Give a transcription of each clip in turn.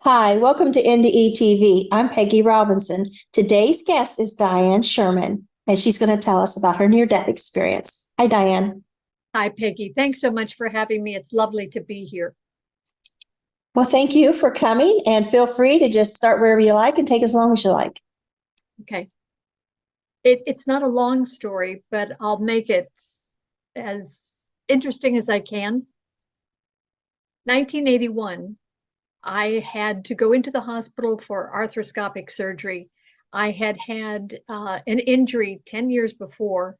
Hi, welcome to NDE TV. I'm Peggy Robinson. Today's guest is Dianne Sherman, and she's going to tell us about her near-death experience. Hi, Dianne. Hi, Peggy. Thanks so much for having me. It's lovely to be here. Well, thank you for coming, and feel free to just start wherever you like and take as long as you like. Okay. It's not a long story, but I'll make it as interesting as I can. 1981, I had to go into the hospital for arthroscopic surgery. I had had an injury 10 years before,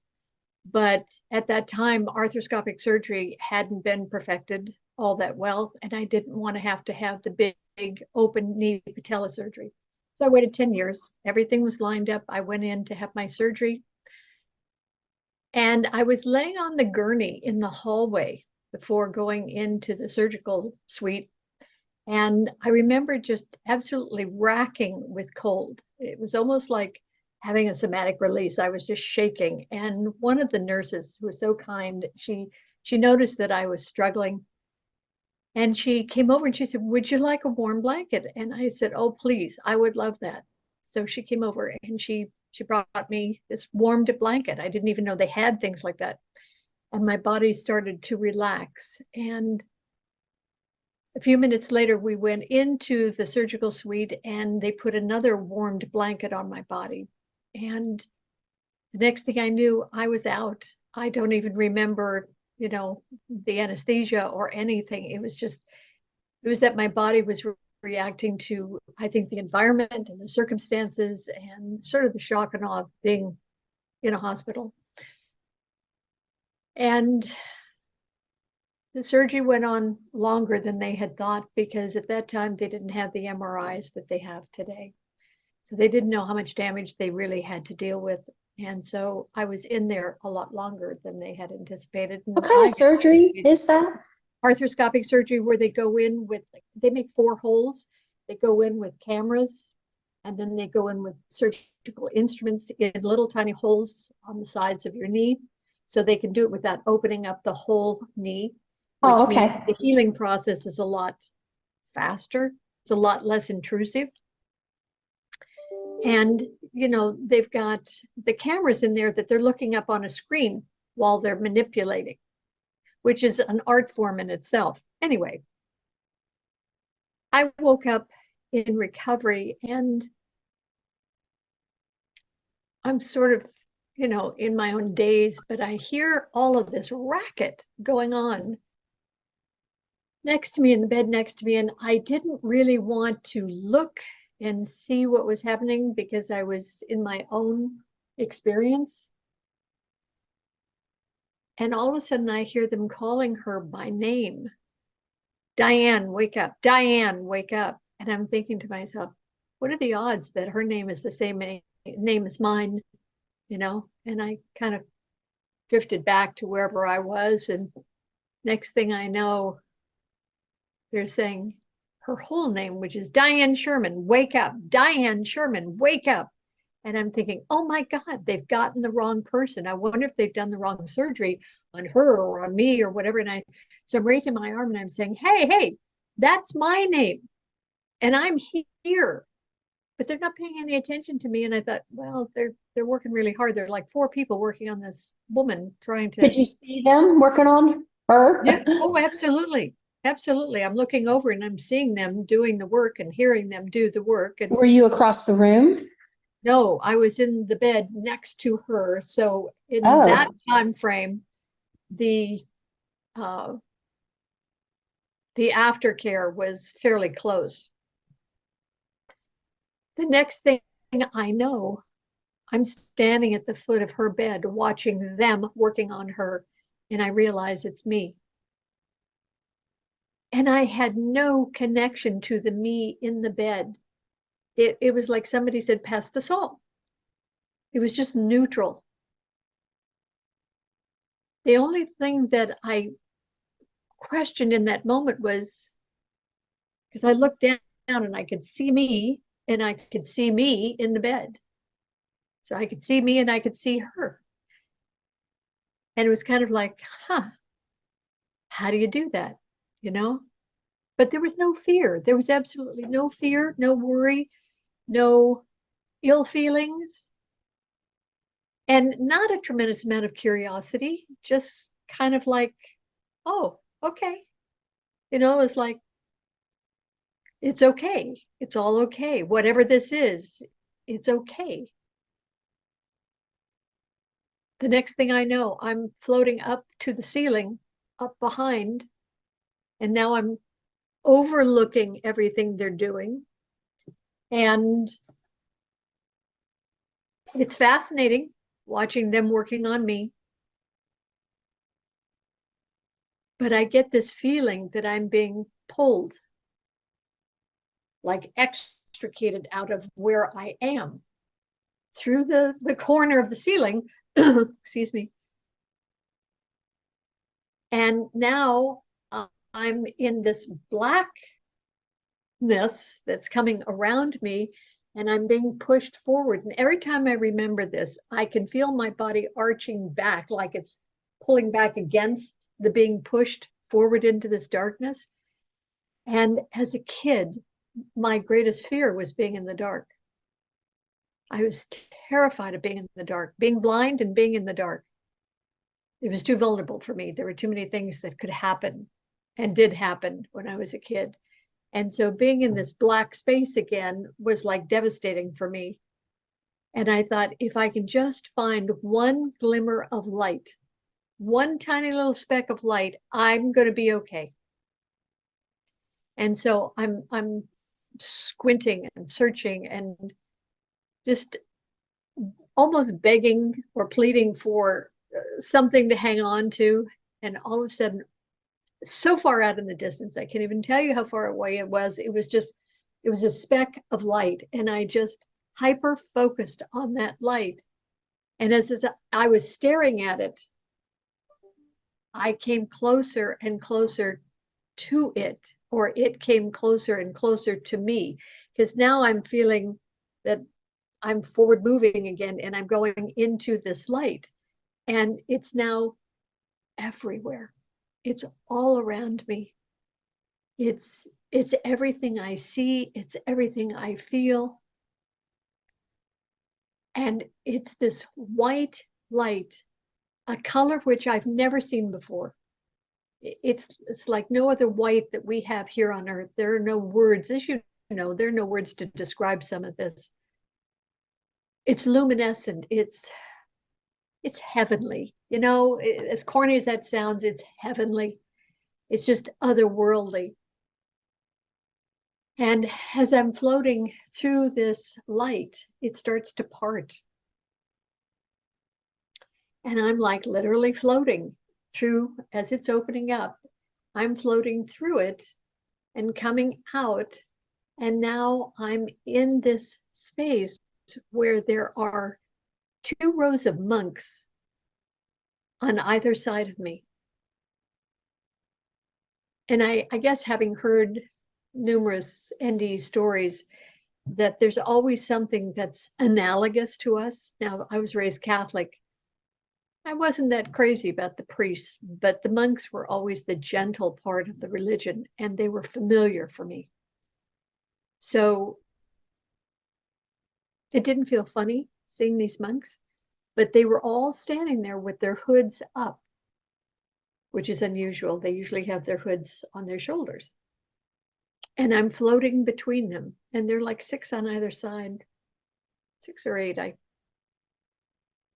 but at that time, arthroscopic surgery hadn't been perfected all that well, and I didn't want to have the big open knee patella surgery. So I waited 10 years. Everything was lined up. I went in to have my surgery, and I was laying on the gurney in the hallway before going into the surgical suite. And I remember just absolutely racking with cold. It was almost like having a somatic release. I was just shaking. And one of the nurses, who was so kind, she noticed that I was struggling. And she came over and she said, "Would you like a warm blanket?" And I said, "Oh, please, I would love that." So she came over and she brought me this warmed blanket. I didn't even know they had things like that. And my body started to relax. And a few minutes later, we went into the surgical suite and they put another warmed blanket on my body. And the next thing I knew, I was out. I don't even remember, the anesthesia or anything. It was that my body was reacting to, I think, the environment and the circumstances and sort of the shock and awe of being in a hospital. And the surgery went on longer than they had thought because at that time they didn't have the MRIs that they have today. So they didn't know how much damage they really had to deal with. And so I was in there a lot longer than they had anticipated. What And kind of surgery is that? arthroscopic surgery where they go in with, they make 4 holes. They go in with cameras and then they go in with surgical instruments in little tiny holes on the sides of your knee. So they can do it without opening up the whole knee, Oh, which means okay. the healing process is a lot faster. It's a lot less intrusive. And, they've got the cameras in there that they're looking up on a screen while they're manipulating, which is an art form in itself. Anyway, I woke up in recovery and I'm sort of, in my own daze, but I hear all of this racket going on next to me in the bed next to me. And I didn't really want to look and see what was happening because I was in my own experience. And all of a sudden I hear them calling her by name. "Dianne, wake up. Dianne, wake up." And I'm thinking to myself, what are the odds that her name is the same name as mine, And I kind of drifted back to wherever I was. And next thing I know, they're saying her whole name, which is Dianne Sherman, wake up. Dianne Sherman, wake up. And I'm thinking, oh my God, they've gotten the wrong person. I wonder if they've done the wrong surgery on her or on me or whatever. So I'm raising my arm and I'm saying, hey, hey, that's my name. And I'm here. But they're not paying any attention to me. And I thought, well, they're working really hard. There are like 4 people working on this woman trying Could to. you see them working on her? Yeah. Oh, absolutely. Absolutely. I'm looking over and I'm seeing them doing the work and hearing them do the work. And Were you across the room? no, I was in the bed next to her. So in that Oh, time frame, the uh, the aftercare was fairly close. The next thing I know, I'm standing at the foot of her bed watching them working on her, and I realize it's me. And I had no connection to the me in the bed. It was like somebody said, pass the salt. It was just neutral. The only thing that I questioned in that moment was because I looked down and I could see me and I could see me in the bed. So I could see me and I could see her. And it was kind of like, huh, how do you do that? You know? But there was no fear. There was absolutely no fear, no worry, no ill feelings, and not a tremendous amount of curiosity, just kind of like, oh, okay. It's like, it's okay. It's all okay. Whatever this is, it's okay. The next thing I know, I'm floating up to the ceiling, up behind, and now I'm overlooking everything they're doing. And it's fascinating watching them working on me. But I get this feeling that I'm being pulled, like extricated out of where I am through the corner of the ceiling. Excuse me. And now I'm in this blackness that's coming around me, and I'm being pushed forward. And every time I remember this, I can feel my body arching back, like it's pulling back against the being pushed forward into this darkness. And as a kid, my greatest fear was being in the dark. I was terrified of being in the dark, being blind and being in the dark. It was too vulnerable for me. There were too many things that could happen and did happen when I was a kid. And so being in this black space again was like devastating for me. And I thought, if I can just find one glimmer of light, one tiny little speck of light, I'm going to be okay. And so I'm squinting and searching and just almost begging or pleading for something to hang on to. And all of a sudden, so far out in the distance, I can't even tell you how far away it was. It was a speck of light. And I just hyper focused on that light. And as I was staring at it, I came closer and closer to it, or it came closer and closer to me, because now I'm feeling that I'm forward moving again and I'm going into this light, and it's now everywhere. It's all around me. It's everything I see, it's everything I feel. And it's this white light, a color which I've never seen before. It's like no other white that we have here on earth. There are no words, as you know, there are no words to describe some of this. It's luminescent. It's heavenly. As corny as that sounds, it's heavenly. It's just otherworldly. And as I'm floating through this light, it starts to part. And I'm like literally floating through, as it's opening up, I'm floating through it and coming out. And now I'm in this space where there are 2 rows of monks on either side of me. And I guess, having heard numerous NDE stories, that there's always something that's analogous to us. Now, I was raised Catholic. I wasn't that crazy about the priests, but the monks were always the gentle part of the religion, and they were familiar for me. So it didn't feel funny seeing these monks, but they were all standing there with their hoods up, which is unusual. They usually have their hoods on their shoulders. And I'm floating between them, and they're like 6 on either side, 6 or 8.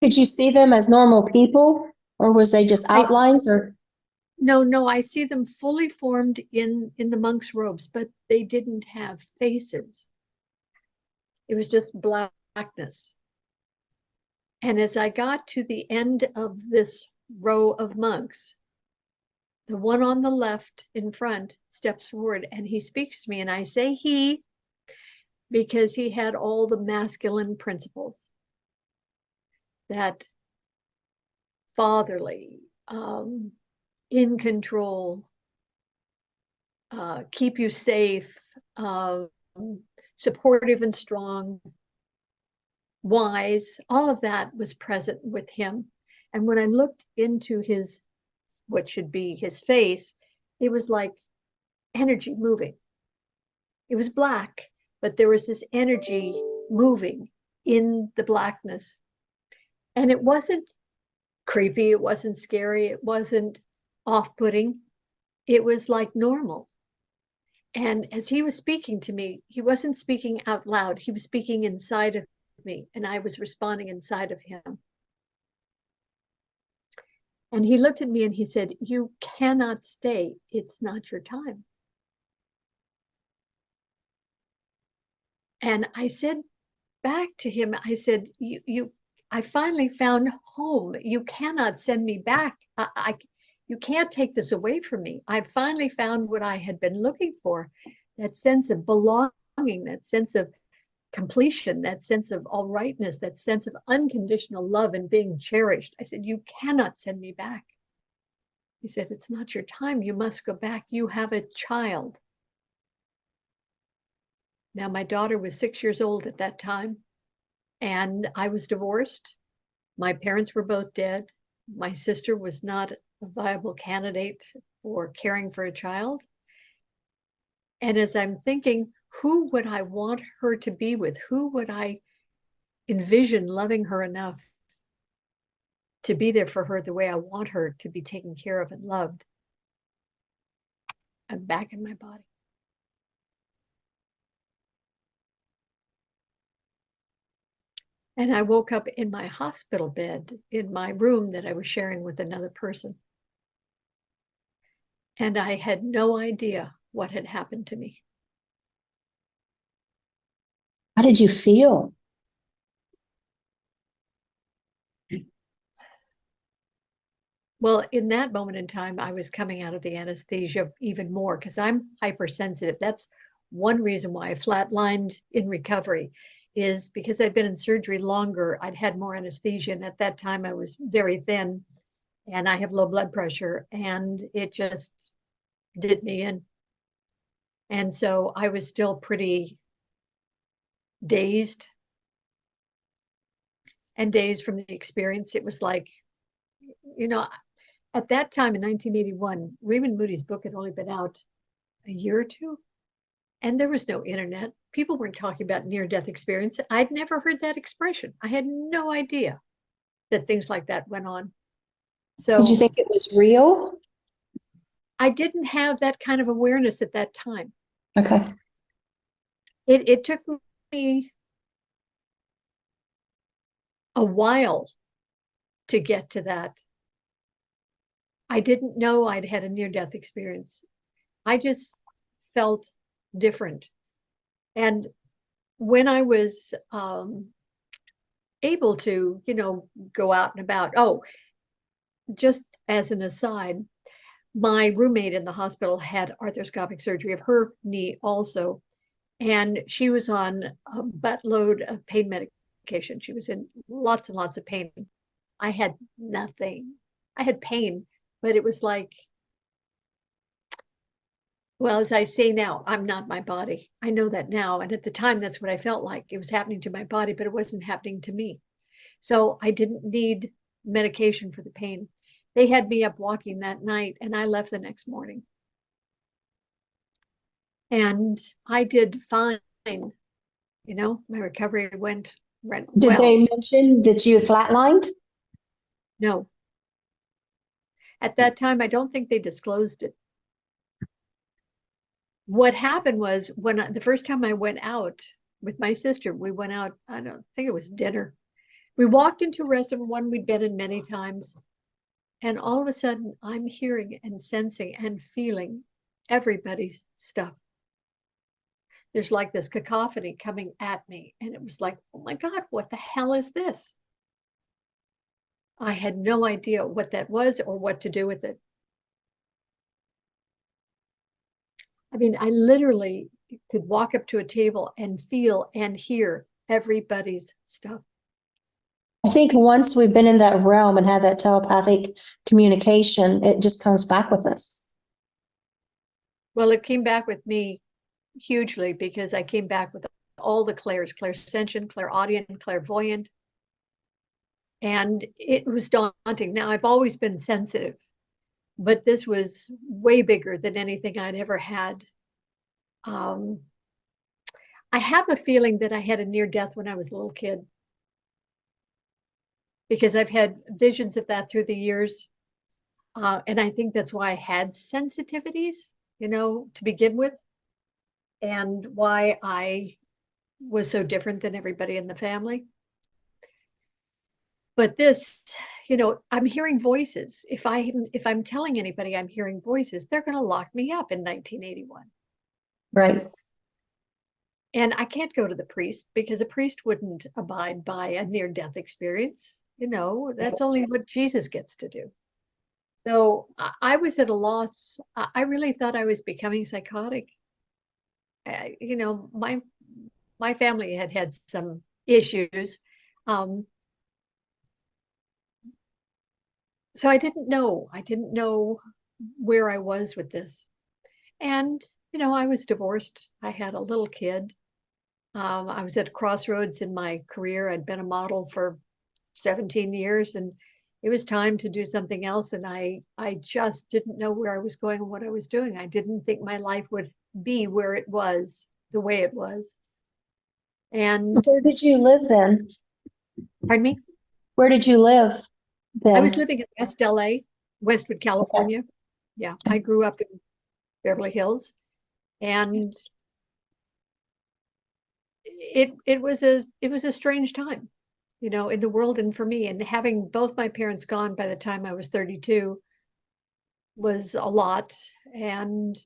Could you see them as normal people, or was they just outlines? Or No, I see them fully formed in the monks' robes, but they didn't have faces. It was just blackness. And as I got to the end of this row of monks, the one on the left in front steps forward and he speaks to me, and I say he because he had all the masculine principles, that fatherly, in control, keep you safe, supportive and strong, wise. All of that was present with him. And when I looked into what should be his face, it was like energy moving. It was black, but there was this energy moving in the blackness. And it wasn't creepy, it wasn't scary, it wasn't off-putting. It was like normal. And as he was speaking to me, he wasn't speaking out loud, he was speaking inside of me, and I was responding inside of him. And he looked at me and he said, "You cannot stay. It's not your time." And I said back to him, I said, I finally found home. You cannot send me back. You can't take this away from me. I finally found what I had been looking for, that sense of belonging, that sense of completion, that sense of all rightness, that sense of unconditional love and being cherished. I said, "You cannot send me back." He said, "It's not your time. You must go back. You have a child." Now, my daughter was 6 years old at that time, and I was divorced. My parents were both dead. My sister was not a viable candidate for caring for a child. And as I'm thinking, who would I want her to be with? Who would I envision loving her enough to be there for her the way I want her to be taken care of and loved? I'm back in my body. And I woke up in my hospital bed in my room that I was sharing with another person. And I had no idea what had happened to me. How did you feel? Well, in that moment in time, I was coming out of the anesthesia even more because I'm hypersensitive. That's one reason why I flatlined in recovery, is because I'd been in surgery longer. I'd had more anesthesia. And at that time, I was very thin and I have low blood pressure, and it just did me in. And so I was still pretty dazed and dazed from the experience. It was like, you know, at that time in 1981, Raymond Moody's book had only been out a year or two, and there was no internet. People weren't talking about near-death experience. I'd never heard that expression. I had no idea that things like that went on. Did you So think it was real? I didn't have that kind of awareness at that time. Okay. It took me a while to get to that. I didn't know I'd had a near-death experience. I just felt different. And when I was able to, go out and about, oh, just as an aside, my roommate in the hospital had arthroscopic surgery of her knee also, and she was on a buttload of pain medication. She was in lots and lots of pain. I had nothing. I had pain, but it was like, well, as I say now, I'm not my body. I know that now. And at the time, that's what I felt like. It was happening to my body, but it wasn't happening to me. So I didn't need medication for the pain. They had me up walking that night, and I left the next morning. And I did fine. My recovery went Did well. they mention that you had flatlined? No. At that time, I don't think they disclosed it. What happened was, the first time I went out with my sister, we went out, I don't think it was dinner. We walked into a restaurant, one we'd been in many times, and all of a sudden I'm hearing and sensing and feeling everybody's stuff. There's like this cacophony coming at me, and it was like, oh my God, what the hell is this? I had no idea what that was or what to do with it. I mean, I literally could walk up to a table and feel and hear everybody's stuff. I think once we've been in that realm and had that telepathic communication, it just comes back with us. Well, it came back with me hugely because I came back with all the clairs, clairsentient, clairaudient, clairvoyant. And it was daunting. Now, I've always been sensitive. but this was way bigger than anything I'd ever had. I have a feeling that I had a near death when I was a little kid, because I've had visions of that through the years. And I think that's why I had sensitivities, to begin with, and why I was so different than everybody in the family. But this, I'm hearing voices. If I'm telling anybody I'm hearing voices, they're going to lock me up in 1981. Right. And I can't go to the priest, because a priest wouldn't abide by a near-death experience. That's only what Jesus gets to do. So I was at a loss. I really thought I was becoming psychotic. My family had some issues. So I didn't know. I didn't know where I was with this. And, I was divorced. I had a little kid. I was at a crossroads in my career. I'd been a model for 17 years, and it was time to do something else. And I just didn't know where I was going and what I was doing. I didn't think my life would be where it was, the way it was. And Where did you live then? pardon me? Where did you live then? I was living in West LA, Westwood, California. Okay. Yeah, I grew up in Beverly Hills, and it was a strange time, in the world and for me. And having both my parents gone by the time I was 32 was a lot. And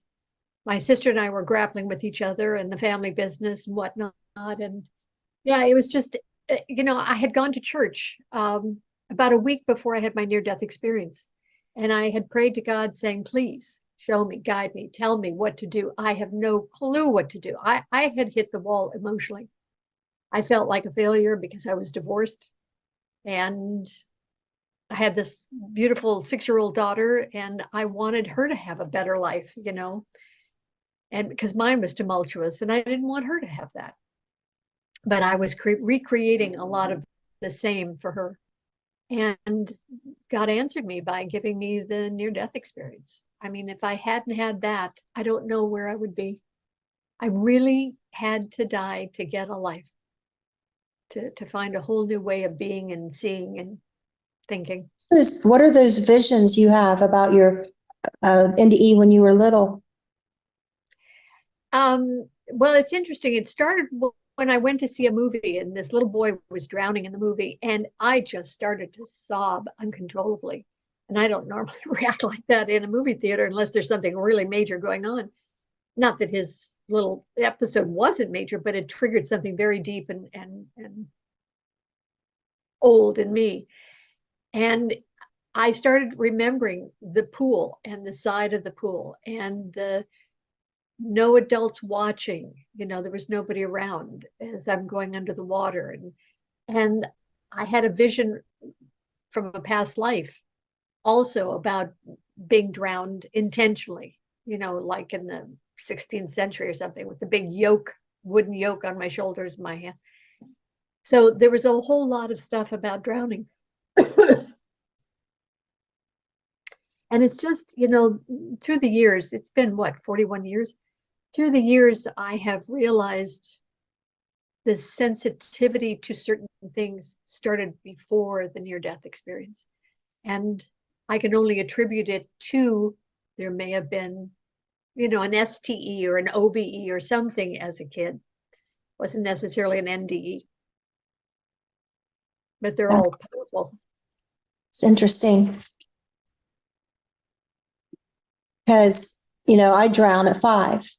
my sister and I were grappling with each other and the family business and whatnot. And yeah, it was just, I had gone to church about a week before I had my near-death experience. And I had prayed to God saying, please show me, guide me, tell me what to do. I have no clue what to do. I had hit the wall emotionally. I felt like a failure because I was divorced, and I had this beautiful 6-year-old daughter, and I wanted her to have a better life, and because mine was tumultuous, and I didn't want her to have that. But I was recreating a lot of the same for her. And God answered me by giving me the near-death experience. I mean, if I hadn't had that, I don't know where I would be. I really had to die to get a life, to find a whole new way of being and seeing and thinking. What are those visions you have about your NDE when you were little? Well, it's interesting. It started when I went to see a movie, and this little boy was drowning in the movie, and I just started to sob uncontrollably. And I don't normally react like that in a movie theater unless there's something really major going on. Not that his little episode wasn't major, but it triggered something very deep and old in me. And I started remembering the pool and the side of the pool and the no adults watching. There was nobody around as I'm going under the water. And I had a vision from a past life also about being drowned intentionally, like in the 16th century or something, with the big wooden yoke on my shoulders, my hand. So there was a whole lot of stuff about drowning. And it's just, through the years, it's been 41 years? Through the years, I have realized the sensitivity to certain things started before the near-death experience. And I can only attribute it to, there may have been, an STE or an OBE or something as a kid. It wasn't necessarily an NDE. But they're all powerful. It's interesting. Because, I drowned at 5.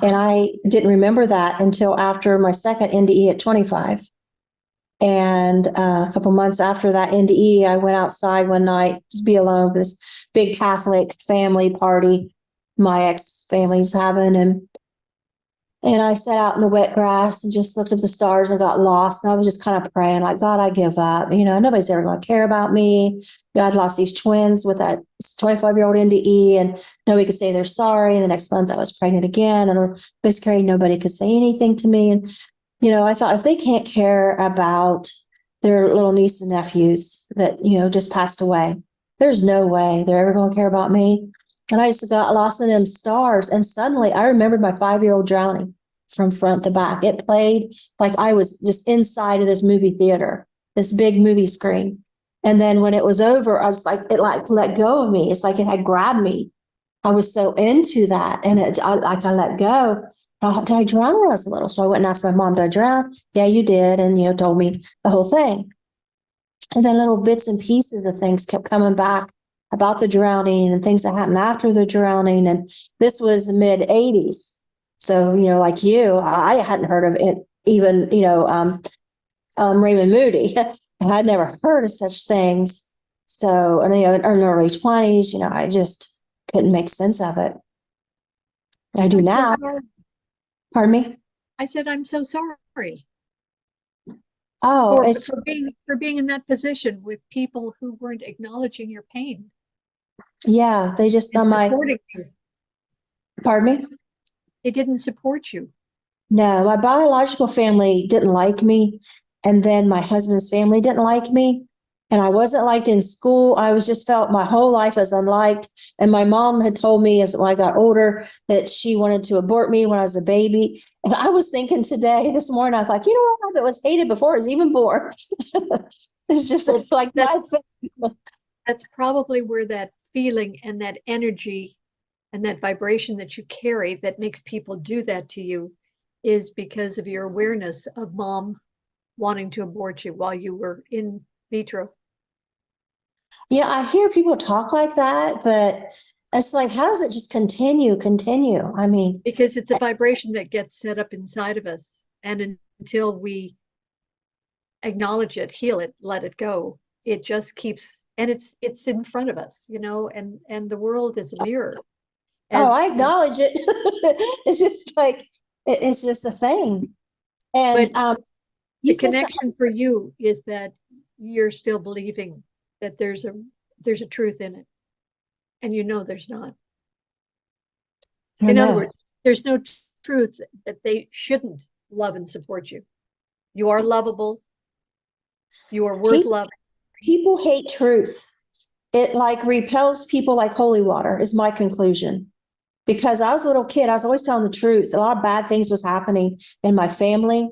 And I didn't remember that until after my second NDE at 25. And a couple months after that NDE, I went outside one night to be alone with this big Catholic family party my ex-family's having. And I sat out in the wet grass and just looked at the stars and got lost. And I was just kind of praying, like, God, I give up. Nobody's ever going to care about me. I'd lost these twins with that 25-year-old NDE, and nobody could say they're sorry. And the next month I was pregnant again, and miscarried. Nobody could say anything to me. And, I thought, if they can't care about their little nieces and nephews that, just passed away, there's no way they're ever going to care about me. And I just got lost in them stars. And suddenly I remembered my 5-year-old drowning from front to back. It played like I was just inside of this movie theater, this big movie screen. And then when it was over, I was like, it like let go of me. It's like it had grabbed me. I was so into that. And I kind of let go. Did I drown when I was little? So I went and asked my mom, did I drown? Yeah, you did. And, told me the whole thing. And then little bits and pieces of things kept coming back about the drowning and things that happened after the drowning. And this was mid 80s. So, like you, I hadn't heard of it, even, Raymond Moody. And I'd never heard of such things. So, and, in the early 20s, I just couldn't make sense of it. I do now. Pardon me? I said, I'm so sorry. Oh, for being in that position with people who weren't acknowledging your pain. Yeah, they just on my. Supporting you. Pardon me? They didn't support you. No, my biological family didn't like me, and then my husband's family didn't like me, and I wasn't liked in school. I was just felt my whole life as unliked, and my mom had told me as when I got older that she wanted to abort me when I was a baby. And I was thinking this morning, I thought, what? It was hated before I was even born. It's just like that's probably where that feeling and that energy and that vibration that you carry that makes people do that to you is because of your awareness of mom wanting to abort you while you were in vitro. Yeah, I hear people talk like that, but it's like, how does it just continue? I mean, because it's a vibration that gets set up inside of us. And until we acknowledge it, heal it, let it go, it just keeps, and it's in front of us, and the world is a mirror. I acknowledge it. It's just like, it's just a thing. And the connection for you is that you're still believing that there's a truth in it, and there's not. In other words, there's no truth that they shouldn't love and support you. You are lovable. You are worth loving. People hate truth. It like repels people like holy water is my conclusion. Because I was a little kid, I was always telling the truth. A lot of bad things was happening in my family,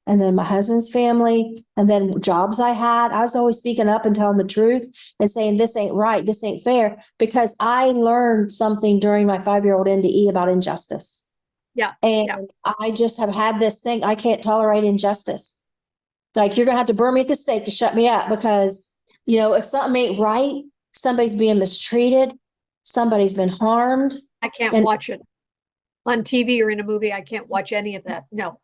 and then my husband's family, and then jobs I had. I was always speaking up and telling the truth and saying, this ain't right, this ain't fair, because I learned something during my 5-year-old NDE about injustice. Yeah. And I just have had this thing, I can't tolerate injustice. Like, you're going to have to burn me at the stake to shut me up, because, if something ain't right, somebody's being mistreated, somebody's been harmed. I can't watch it on TV or in a movie. I can't watch any of that. No.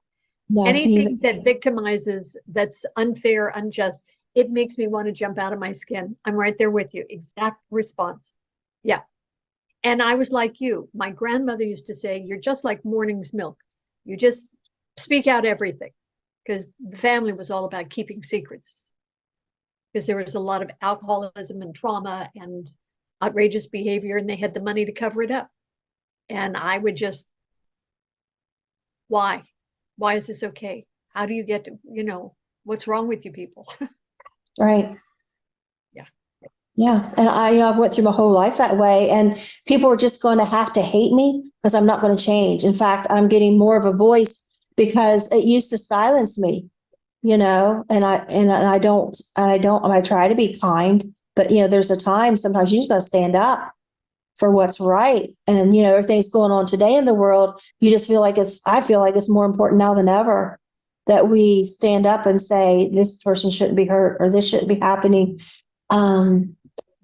Anything that victimizes, that's unfair, unjust, it makes me want to jump out of my skin. I'm right there with you. Exact response. Yeah. And I was like you. My grandmother used to say, you're just like morning's milk. You just speak out everything, because the family was all about keeping secrets, because there was a lot of alcoholism and trauma and outrageous behavior, and they had the money to cover it up. And I would just, why is this okay? How do you get to, what's wrong with you people? Right. Yeah. Yeah. And I've went through my whole life that way, and people are just going to have to hate me because I'm not going to change. In fact, I'm getting more of a voice because it used to silence me, and I try to be kind, but there's a time sometimes you just got to stand up for what's right. And, everything's going on today in the world. You just I feel like it's more important now than ever that we stand up and say, this person shouldn't be hurt or this shouldn't be happening.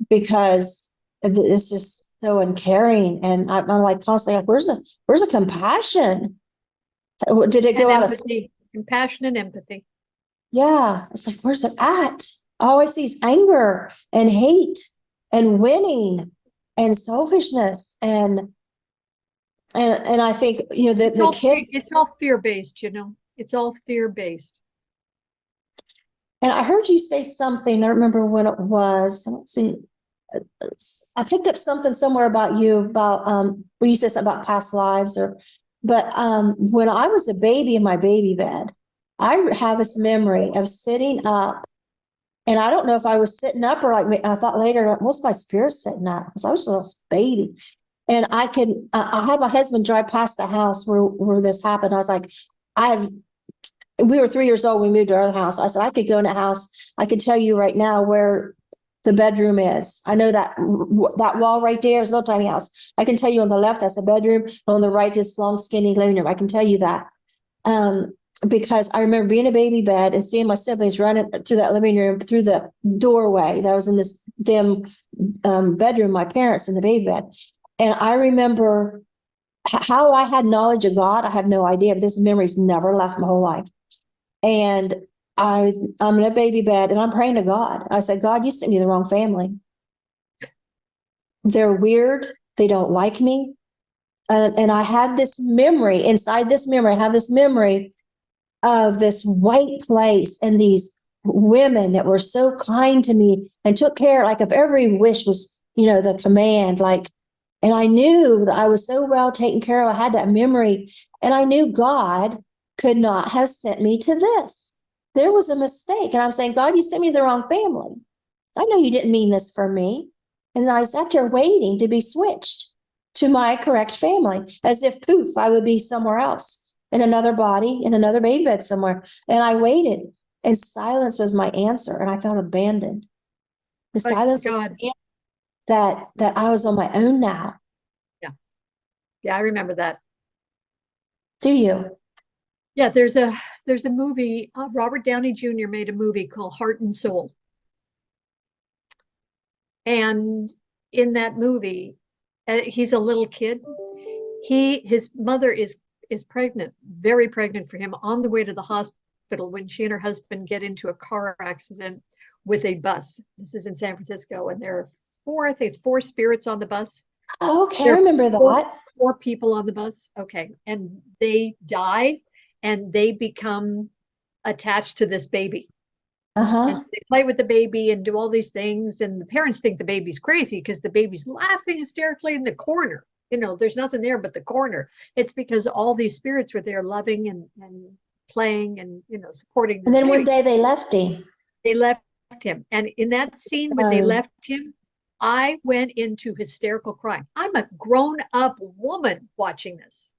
Because it's just so uncaring. And I'm like constantly like, where's the compassion? Did it go out of compassion and empathy? Yeah. It's like, where's it at? All I see is anger and hate and winning and selfishness. And I think, it's all fear-based, it's all fear-based. And I heard you say something, I don't remember when it was. I don't see. I picked up something somewhere about you about when you said something about past lives but when I was a baby in my baby bed, I have this memory of sitting up And I don't know if I was sitting up or like, I thought later, what's my spirit sitting at? Because I was a little baby. And I had my husband drive past the house where this happened. I was like, we were 3 years old. We moved to our other house. I said, I could go in a house. I could tell you right now where the bedroom is. I know that wall right there is a little tiny house. I can tell you on the left, that's a bedroom. On the right, this long, skinny living room. I can tell you that. Because I remember being in a baby bed and seeing my siblings running through that living room, through the doorway that was in this dim bedroom, my parents in the baby bed. And I remember how I had knowledge of God. I have no idea, but this memory's never left my whole life. And I'm in a baby bed and I'm praying to God. I said, God, you sent me the wrong family. They're weird. They don't like me. And I had this memory inside this memory. I have this memory of this white place and these women that were so kind to me and took care, like if every wish was, the command, like, and I knew that I was so well taken care of. I had that memory and I knew God could not have sent me to this. There was a mistake. And I'm saying, God, you sent me the wrong family. I know you didn't mean this for me. And I sat there waiting to be switched to my correct family, as if poof, I would be somewhere else in another body, in another baby bed somewhere. And I waited and silence was my answer. And I felt abandoned. The silence God. that I was on my own now. Yeah. Yeah, I remember that. Do you? Yeah, there's a movie, Robert Downey Jr. made a movie called Heart and Soul. And in that movie, he's a little kid. His mother is pregnant, very pregnant for him, on the way to the hospital when she and her husband get into a car accident with a bus. This is in San Francisco, and there are I think it's 4 spirits on the bus. Oh, okay, I remember that. 4 people on the bus. Okay. And they die and they become attached to this baby. And they play with the baby and do all these things. And the parents think the baby's crazy because the baby's laughing hysterically in the corner. There's nothing there but the corner. It's because all these spirits were there loving and playing and, supporting. And then one day they left him. They left him. And in that scene when they left him, I went into hysterical crying. I'm a grown-up woman watching this.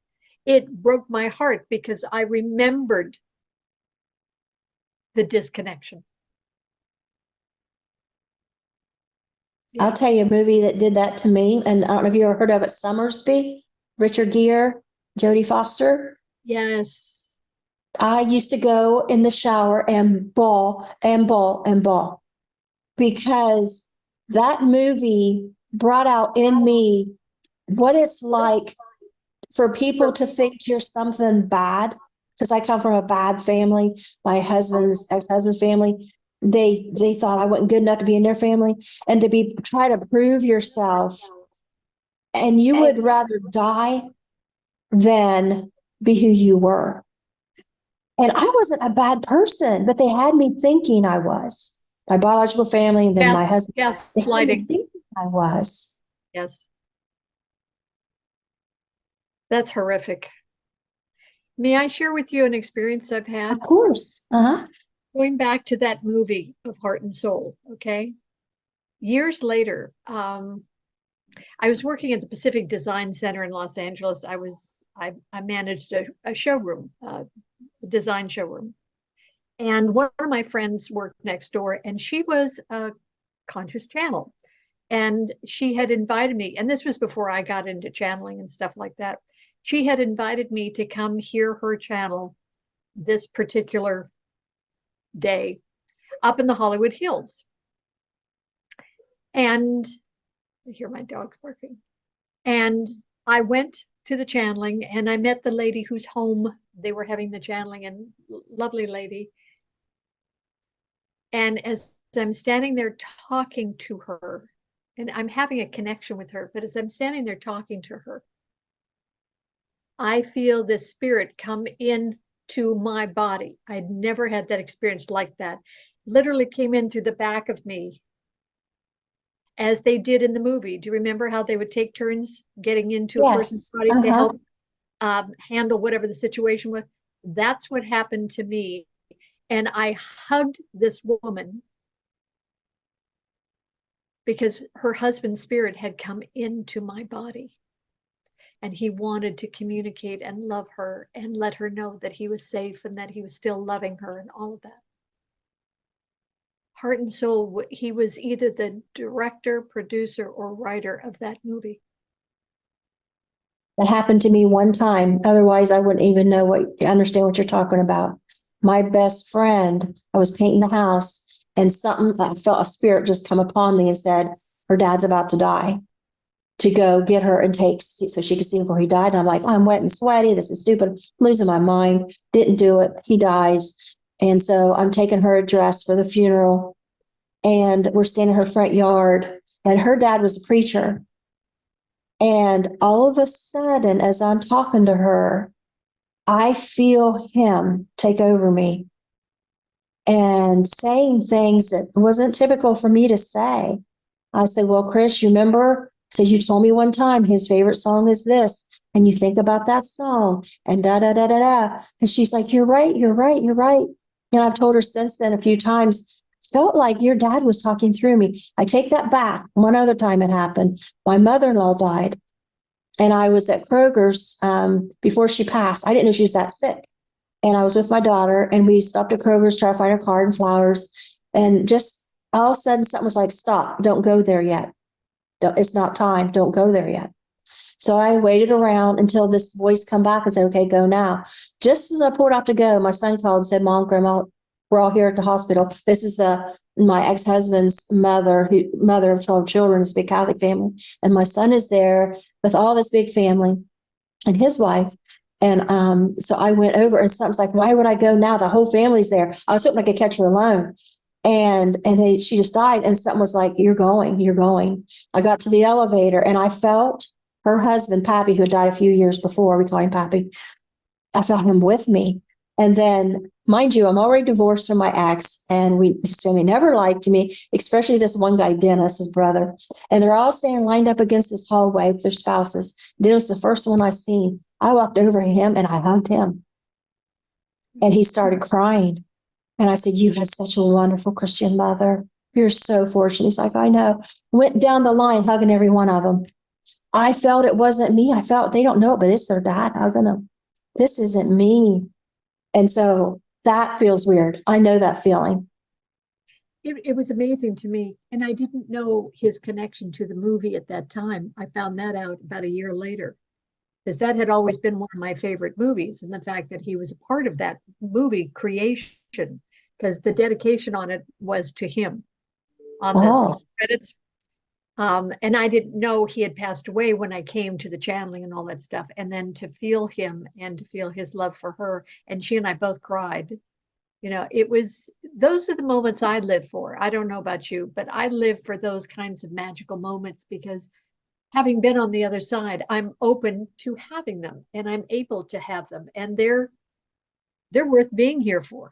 It broke my heart because I remembered the disconnection. Yeah. I'll tell you a movie that did that to me, and I don't know if you ever heard of it, Summersby, Richard Gere, Jodie Foster. Yes. I used to go in the shower and bawl and bawl and bawl because that movie brought out in me what it's like for people to think you're something bad. Because I come from a bad family, my husband's ex-husband's family. They thought I wasn't good enough to be in their family, and to try to prove yourself, and you would rather die than be who you were. And I wasn't a bad person, but they had me thinking I was. My biological family, and then my husband. Yes, They had me sliding. thinking I was. Yes. That's horrific. May I share with you an experience I've had? Of course. Going back to that movie of Heart and Soul, okay? Years later, I was working at the Pacific Design Center in Los Angeles. I managed a showroom, a design showroom. And one of my friends worked next door, and she was a conscious channel. And she had invited me, and this was before I got into channeling and stuff like that. She had invited me to come hear her channel this particular day up in the Hollywood Hills. And I hear my dogs barking. And I went to the channeling and I met the lady whose home they were having the channeling, and lovely lady. And as I'm standing there talking to her, and I'm having a connection with her, but as I'm standing there talking to her, I feel this spirit come into my body. I'd never had that experience like that. Literally came in through the back of me, as they did in the movie. Do you remember how they would take turns getting into a person's body to help handle whatever the situation was? That's what happened to me. And I hugged this woman because her husband's spirit had come into my body. And he wanted to communicate and love her and let her know that he was safe and that he was still loving her and all of that. Heart and soul, he was either the director, producer, or writer of that movie. That happened to me one time. Otherwise, I wouldn't even understand what you're talking about. My best friend, I was painting the house, and I felt a spirit just come upon me and said, her dad's about to die, to go get her and so she could see him before he died. And I'm like, I'm wet and sweaty. This is stupid. I'm losing my mind. Didn't do it. He dies. And so I'm taking her dress for the funeral, and we're standing in her front yard, and her dad was a preacher. And all of a sudden, as I'm talking to her, I feel him take over me and saying things that wasn't typical for me to say. I said, well, Chris, you remember? So you told me one time his favorite song is this, and you think about that song, and da da da da da. And she's like, you're right, you're right, you're right. And I've told her since then a few times, felt like your dad was talking through me. I take that back. One other time it happened. My mother-in-law died, and I was at Kroger's before she passed. I didn't know she was that sick. And I was with my daughter, and we stopped at Kroger's, try to find her card and flowers. And just all of a sudden, something was like, stop, don't go there yet. It's not time. Don't go there yet. So I waited around until this voice come back and said, okay, go now. Just as I pulled out to go, my son called and said, Mom, Grandma, we're all here at the hospital. This is my ex-husband's mother of 12 children, is a big Catholic family. And my son is there with all this big family and his wife. And so I went over, and something's like, why would I go now? The whole family's there. I was hoping I could catch her alone. And she just died. And something was like, you're going, you're going. I got to the elevator, and I felt her husband, Pappy, who had died a few years before, we call him Pappy. I felt him with me. And then, mind you, I'm already divorced from my ex, and his family never liked me, especially this one guy, Dennis, his brother. And they're all standing lined up against this hallway with their spouses. Dennis was the first one I seen. I walked over to him and I hugged him. And he started crying. And I said, you had such a wonderful Christian mother. You're so fortunate. He's like, I know. Went down the line hugging every one of them. I felt it wasn't me. I felt they don't know it, but it's their dad hugging them. This isn't me. And so that feels weird. I know that feeling. It was amazing to me. And I didn't know his connection to the movie at that time. I found that out about a year later, because that had always been one of my favorite movies. And the fact that he was a part of that movie creation, because the dedication on it was to him on the credits. And I didn't know he had passed away when I came to the channeling and all that stuff. And then to feel him and to feel his love for her. And she and I both cried. Those are the moments I live for. I don't know about you, but I live for those kinds of magical moments, because having been on the other side, I'm open to having them, and I'm able to have them. And they're worth being here for.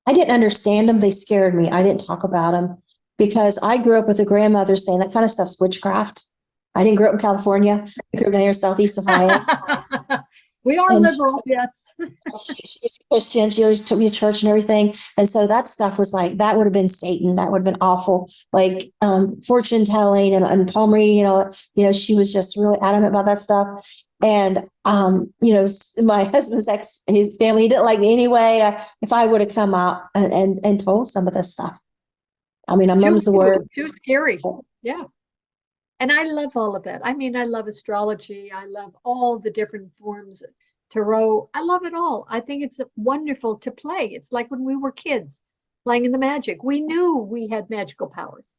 I didn't understand them. They scared me. I didn't talk about them because I grew up with a grandmother saying that kind of stuff's witchcraft. I didn't grow up in California. I grew up near Southeast Ohio. We are liberal, yes. She's Christian. She always took me to church and everything. And so that stuff was like, that would have been Satan. That would have been awful. Like fortune telling and palm reading, she was just really adamant about that stuff. And, my husband's ex and his family, he didn't like me anyway. If I would have come out and told some of this stuff. I mean, mum's the word. Too scary. Yeah. And I love all of that. I mean, I love astrology. I love all the different forms, tarot. I love it all. I think it's wonderful to play. It's like when we were kids playing in the magic. We knew we had magical powers.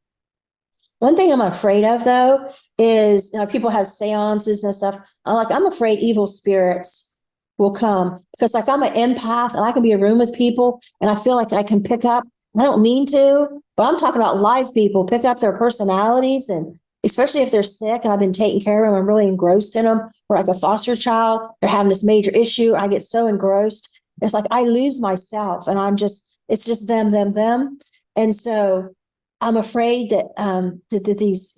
One thing I'm afraid of, though, is people have seances and stuff. I'm afraid evil spirits will come because, I'm an empath and I can be in a room with people and I feel like I can pick up. I don't mean to, but I'm talking about live people, pick up their personalities, and especially if they're sick and I've been taking care of them, I'm really engrossed in them. Or like a foster child, they're having this major issue. I get so engrossed. It's like I lose myself and it's just them. And so I'm afraid that these,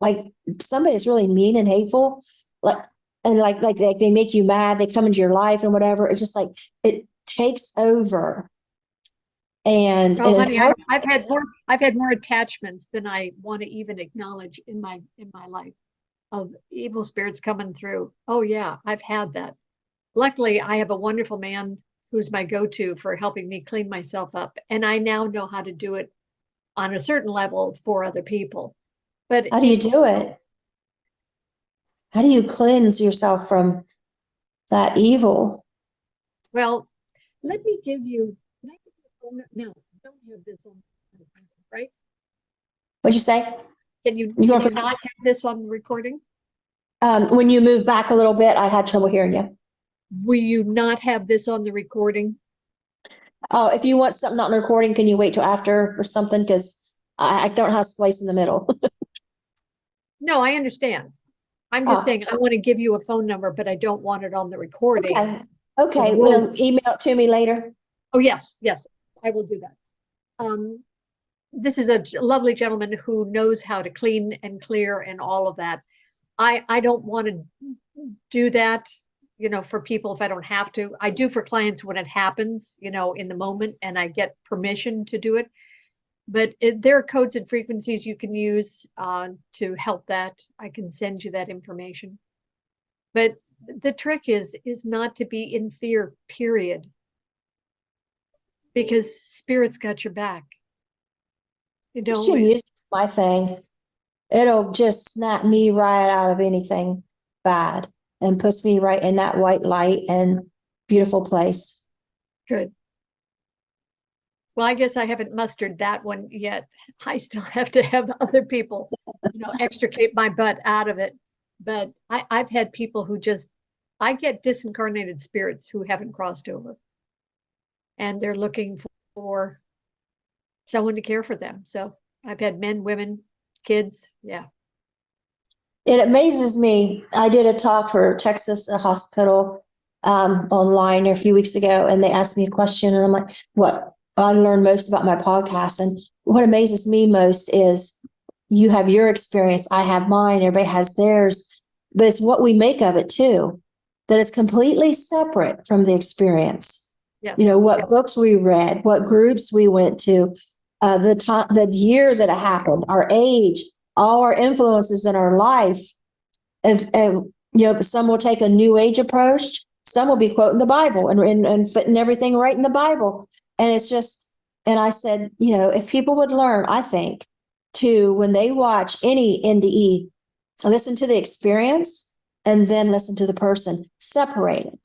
like somebody is really mean and hateful, like they make you mad, they come into your life and whatever. It's just like, it takes over. Oh, it's honey, hard. I've had more attachments than I want to even acknowledge in my life of evil spirits coming through. Oh yeah, I've had that. Luckily, I have a wonderful man who's my go-to for helping me clean myself up, and I now know how to do it on a certain level for other people. But How do you do it? How do you cleanse yourself from that evil? well, let me give you. Can I give you a phone? No, I don't have this on. Right? What'd you say? You Can going you for, not have this on the recording? when you move back a little bit, I had trouble hearing you. Will you not have this on the recording? Oh, if you want something not in recording, can you wait till after or something? Because I don't have space in the middle. No, I understand. I'm just Oh, saying I want to give you a phone number, but I don't want it on the recording. okay. So Okay. we'll, Email it to me later. oh yes, yes, I will do that. This is a lovely gentleman who knows how to clean and clear and all of that. I don't want to do that, for people if I don't have to. I do for clients when it happens, in the moment, and I get permission to do it. But there are codes and frequencies you can use to help that. I can send you that information. But the trick is not to be in fear, period, because spirit's got your back. Christian music is my thing. It'll just snap me right out of anything bad and puts me right in that white light and beautiful place. Good. Well, I guess I haven't mustered that one yet. I still have to have other people, extricate my butt out of it. But I've had people who I get disincarnated spirits who haven't crossed over, and they're looking for someone to care for them. So I've had men, women, kids. Yeah. It amazes me. I did a talk for Texas a hospital online a few weeks ago, and they asked me a question, and I'm like, "What I learned most about my podcast, and what amazes me most is you have your experience, I have mine, everybody has theirs, but it's what we make of it too, that is completely separate from the experience. Yes. What books we read, what groups we went to, the time, the year that it happened, our age, all our influences in our life. And some will take a new age approach. Some will be quoting the Bible and fitting everything right in the Bible. And it's just, and I said, if people would learn, I think, to when they watch any NDE, listen to the experience and then listen to the person separated.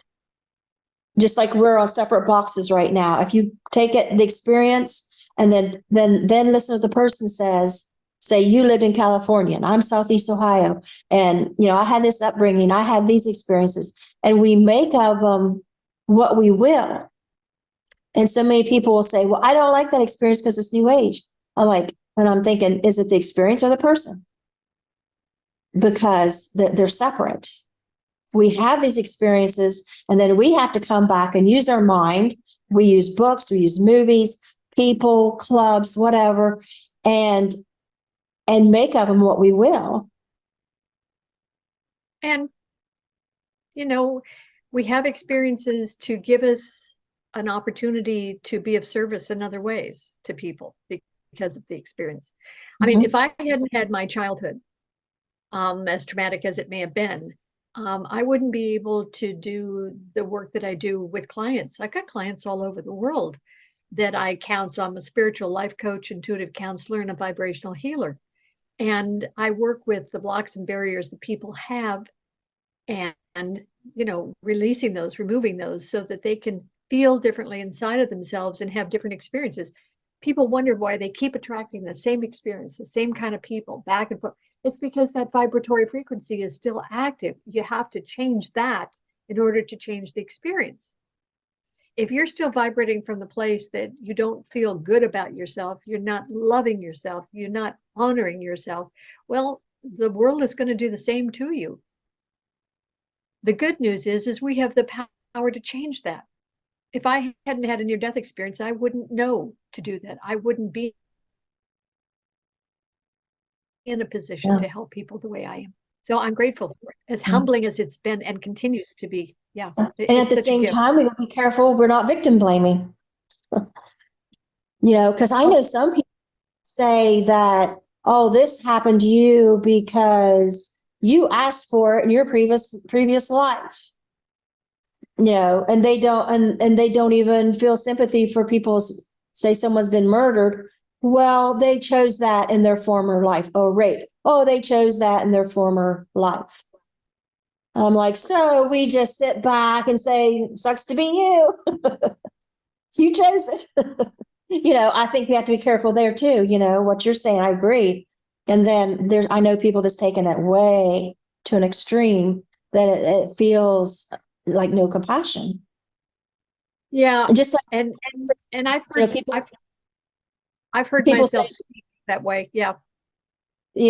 Just like we're on separate boxes right now. If you take it, the experience, and then listen to what the person says. Say you lived in California and I'm Southeast Ohio, and I had this upbringing, I had these experiences, and we make of them what we will. And so many people will say, "Well, I don't like that experience because it's New Age." And I'm thinking, is it the experience or the person? Because they're separate. We have these experiences, and then we have to come back and use our mind. We use books, we use movies, people, clubs, whatever, and make of them what we will. And, we have experiences to give us an opportunity to be of service in other ways to people because of the experience. I mean, if I hadn't had my childhood, as traumatic as it may have been, I wouldn't be able to do the work that I do with clients. I've got clients all over the world that I counsel. I'm a spiritual life coach, intuitive counselor, and a vibrational healer. And I work with the blocks and barriers that people have and releasing those, removing those so that they can feel differently inside of themselves and have different experiences. People wonder why they keep attracting the same experience, the same kind of people back and forth. It's because that vibratory frequency is still active. You have to change that in order to change the experience. If you're still vibrating from the place that you don't feel good about yourself, you're not loving yourself, you're not honoring yourself, well, the world is going to do the same to you. The good news is we have the power to change that. If I hadn't had a near-death experience, I wouldn't know to do that. I wouldn't be in a position to help people the way I am. So I'm grateful for it, as humbling as it's been and continues to be. Yeah. And at the same time, we gotta be careful we're not victim blaming. because I know some people say that, oh, this happened to you because you asked for it in your previous life. And they don't even feel sympathy for people. Say someone's been murdered. Well, they chose that in their former life. Oh, rape. Oh, they chose that in their former life. I'm like, so we just sit back and say, sucks to be you. You chose it. I think we have to be careful there too. What you're saying, I agree. And then I know people that's taken it way to an extreme that it feels like no compassion. Yeah. And just like, And I've you know, heard, people, I've heard people say, myself speak that way. Yeah.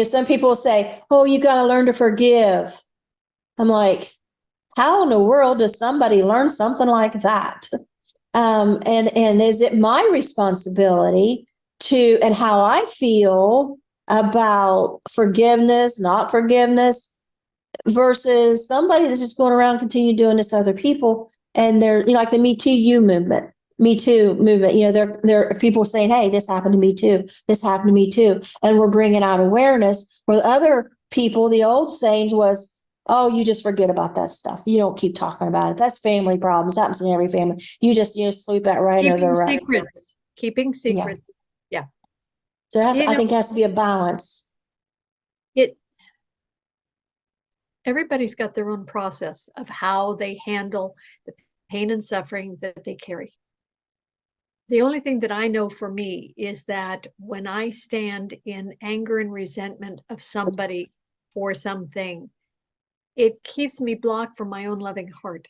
some people say, oh, you got to learn to forgive. I'm like, how in the world does somebody learn something like that? And is it my responsibility and how I feel about forgiveness, not forgiveness, versus somebody that's just going around continue doing this to other people? And they're, like the Me Too movement. There are people saying, hey, this happened to me too. This happened to me too. And we're bringing out awareness where the other people, the old sayings was, oh, you just forget about that stuff. You don't keep talking about it. That's family problems. Happens in every family. You just, sweep that right under the rug. Keeping secrets. Yeah. So I think it has to be a balance. Everybody's got their own process of how they handle the pain and suffering that they carry. The only thing that I know for me is that when I stand in anger and resentment of somebody for something, it keeps me blocked from my own loving heart.